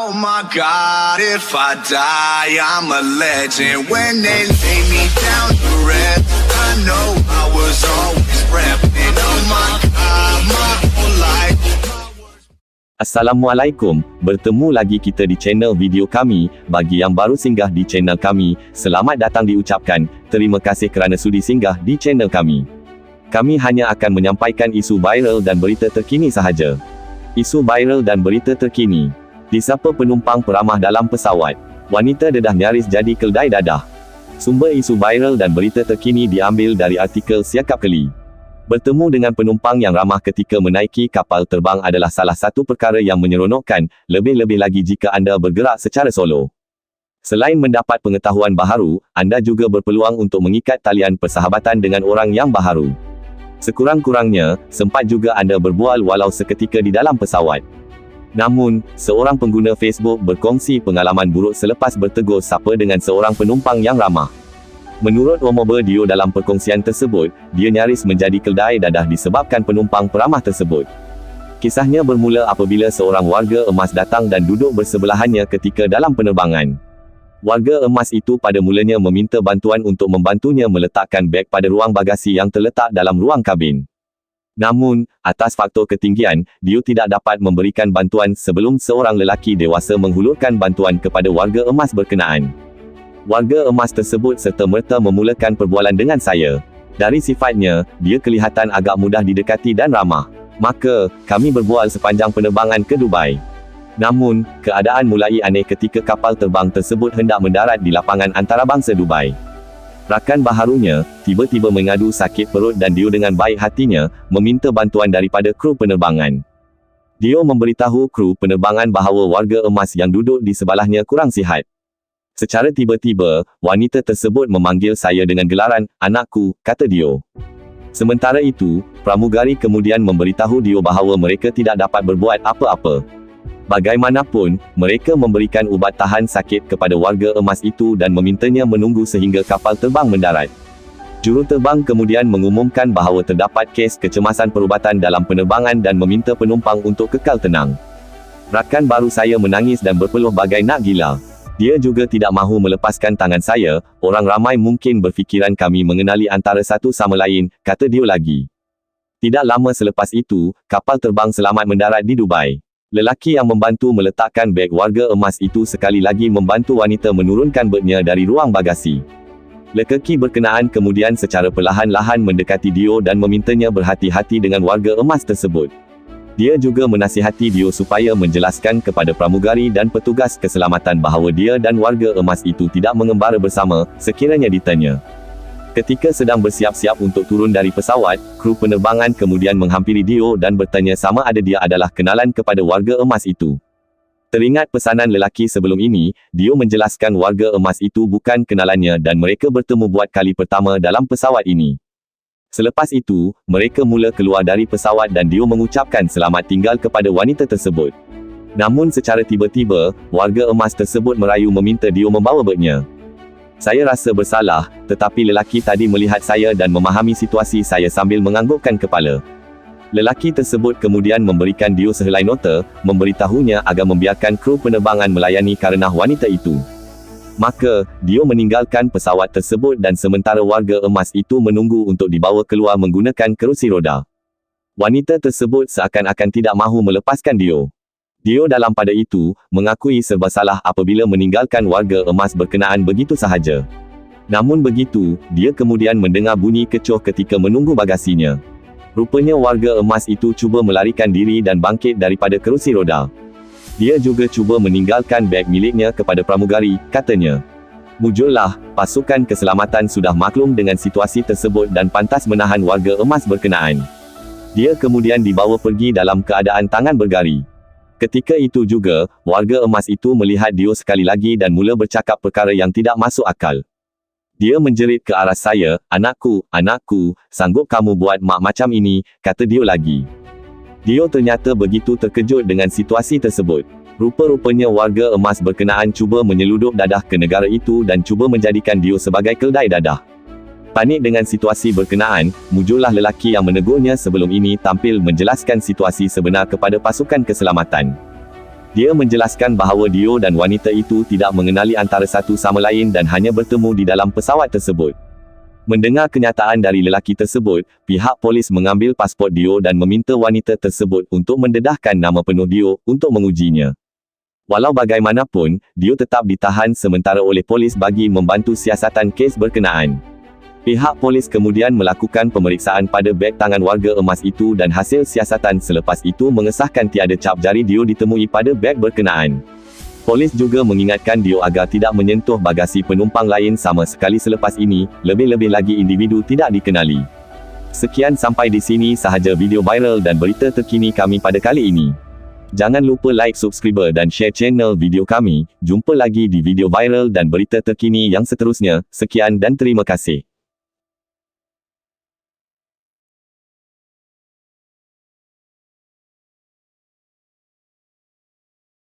Oh my God, if I die, I'm a legend. When they lay me down to rest, I know I was always repping. Oh my God, my whole life. Assalamualaikum, bertemu lagi kita di channel video kami. Bagi yang baru singgah di channel kami, selamat datang diucapkan. Terima kasih kerana sudi singgah di channel kami. Kami hanya akan menyampaikan isu viral dan berita terkini sahaja. Isu viral dan berita terkini. Disapa penumpang peramah dalam pesawat. Wanita dedah nyaris jadi keldai dadah. Sumber isu viral dan berita terkini diambil dari artikel Siakap Keli. Bertemu dengan penumpang yang ramah ketika menaiki kapal terbang adalah salah satu perkara yang menyeronokkan, lebih-lebih lagi jika anda bergerak secara solo. Selain mendapat pengetahuan baharu, anda juga berpeluang untuk mengikat talian persahabatan dengan orang yang baharu. Sekurang-kurangnya, sempat juga anda berbual walau seketika di dalam pesawat. Namun, seorang pengguna Facebook berkongsi pengalaman buruk selepas bertegur sapa dengan seorang penumpang yang ramah. Menurut Omober Dio dalam perkongsian tersebut, dia nyaris menjadi keldai dadah disebabkan penumpang peramah tersebut. Kisahnya bermula apabila seorang warga emas datang dan duduk bersebelahannya ketika dalam penerbangan. Warga emas itu pada mulanya meminta bantuan untuk membantunya meletakkan beg pada ruang bagasi yang terletak dalam ruang kabin. Namun, atas faktor ketinggian, Dio tidak dapat memberikan bantuan sebelum seorang lelaki dewasa menghulurkan bantuan kepada warga emas berkenaan. Warga emas tersebut serta-merta memulakan perbualan dengan saya. Dari sifatnya, dia kelihatan agak mudah didekati dan ramah. Maka, kami berbual sepanjang penerbangan ke Dubai. Namun, keadaan mulai aneh ketika kapal terbang tersebut hendak mendarat di lapangan antarabangsa Dubai. Rakan baharunya, tiba-tiba mengadu sakit perut dan Dio dengan baik hatinya, meminta bantuan daripada kru penerbangan. Dio memberitahu kru penerbangan bahawa warga emas yang duduk di sebelahnya kurang sihat. Secara tiba-tiba, wanita tersebut memanggil saya dengan gelaran, "Anakku," kata Dio. Sementara itu, pramugari kemudian memberitahu Dio bahawa mereka tidak dapat berbuat apa-apa. Bagaimanapun, mereka memberikan ubat tahan sakit kepada warga emas itu dan memintanya menunggu sehingga kapal terbang mendarat. Juruterbang kemudian mengumumkan bahawa terdapat kes kecemasan perubatan dalam penerbangan dan meminta penumpang untuk kekal tenang. Rakan baru saya menangis dan berpeluh bagai nak gila. Dia juga tidak mahu melepaskan tangan saya. Orang ramai mungkin berfikiran kami mengenali antara satu sama lain, kata Dio lagi. Tidak lama selepas itu, kapal terbang selamat mendarat di Dubai. Lelaki yang membantu meletakkan beg warga emas itu sekali lagi membantu wanita menurunkan begnya dari ruang bagasi. Lelaki berkenaan kemudian secara perlahan-lahan mendekati Dio dan memintanya berhati-hati dengan warga emas tersebut. Dia juga menasihati Dio supaya menjelaskan kepada pramugari dan petugas keselamatan bahawa dia dan warga emas itu tidak mengembara bersama, sekiranya ditanya. Ketika sedang bersiap-siap untuk turun dari pesawat, kru penerbangan kemudian menghampiri Dio dan bertanya sama ada dia adalah kenalan kepada warga emas itu. Teringat pesanan lelaki sebelum ini, Dio menjelaskan warga emas itu bukan kenalannya dan mereka bertemu buat kali pertama dalam pesawat ini. Selepas itu, mereka mula keluar dari pesawat dan Dio mengucapkan selamat tinggal kepada wanita tersebut. Namun secara tiba-tiba, warga emas tersebut merayu meminta Dio membawa begnya. Saya rasa bersalah, tetapi lelaki tadi melihat saya dan memahami situasi saya sambil menganggukkan kepala. Lelaki tersebut kemudian memberikan Dio sehelai nota, memberitahunya agar membiarkan kru penerbangan melayani kerana wanita itu. Maka, Dio meninggalkan pesawat tersebut dan sementara warga emas itu menunggu untuk dibawa keluar menggunakan kerusi roda. Wanita tersebut seakan-akan tidak mahu melepaskan Dio. Dio dalam pada itu, mengakui serba salah apabila meninggalkan warga emas berkenaan begitu sahaja. Namun begitu, dia kemudian mendengar bunyi kecoh ketika menunggu bagasinya. Rupanya warga emas itu cuba melarikan diri dan bangkit daripada kerusi roda. Dia juga cuba meninggalkan beg miliknya kepada pramugari, katanya. Mujurlah, pasukan keselamatan sudah maklum dengan situasi tersebut dan pantas menahan warga emas berkenaan. Dia kemudian dibawa pergi dalam keadaan tangan bergari. Ketika itu juga, warga emas itu melihat Dio sekali lagi dan mula bercakap perkara yang tidak masuk akal. Dia menjerit ke arah saya, "Anakku, anakku, sanggup kamu buat mak macam ini," kata Dio lagi. Dio ternyata begitu terkejut dengan situasi tersebut. Rupa-rupanya warga emas berkenaan cuba menyeludup dadah ke negara itu dan cuba menjadikan Dio sebagai keldai dadah. Panik dengan situasi berkenaan, mujurlah lelaki yang menegurnya sebelum ini tampil menjelaskan situasi sebenar kepada pasukan keselamatan. Dia menjelaskan bahawa Dio dan wanita itu tidak mengenali antara satu sama lain dan hanya bertemu di dalam pesawat tersebut. Mendengar kenyataan dari lelaki tersebut, pihak polis mengambil pasport Dio dan meminta wanita tersebut untuk mendedahkan nama penuh Dio untuk mengujinya. Walau bagaimanapun, Dio tetap ditahan sementara oleh polis bagi membantu siasatan kes berkenaan. Pihak polis kemudian melakukan pemeriksaan pada beg tangan warga emas itu dan hasil siasatan selepas itu mengesahkan tiada cap jari Dio ditemui pada beg berkenaan. Polis juga mengingatkan Dio agar tidak menyentuh bagasi penumpang lain sama sekali selepas ini, lebih-lebih lagi individu tidak dikenali. Sekian sampai di sini sahaja video viral dan berita terkini kami pada kali ini. Jangan lupa like, subscribe dan share channel video kami. Jumpa lagi di video viral dan berita terkini yang seterusnya. Sekian dan terima kasih.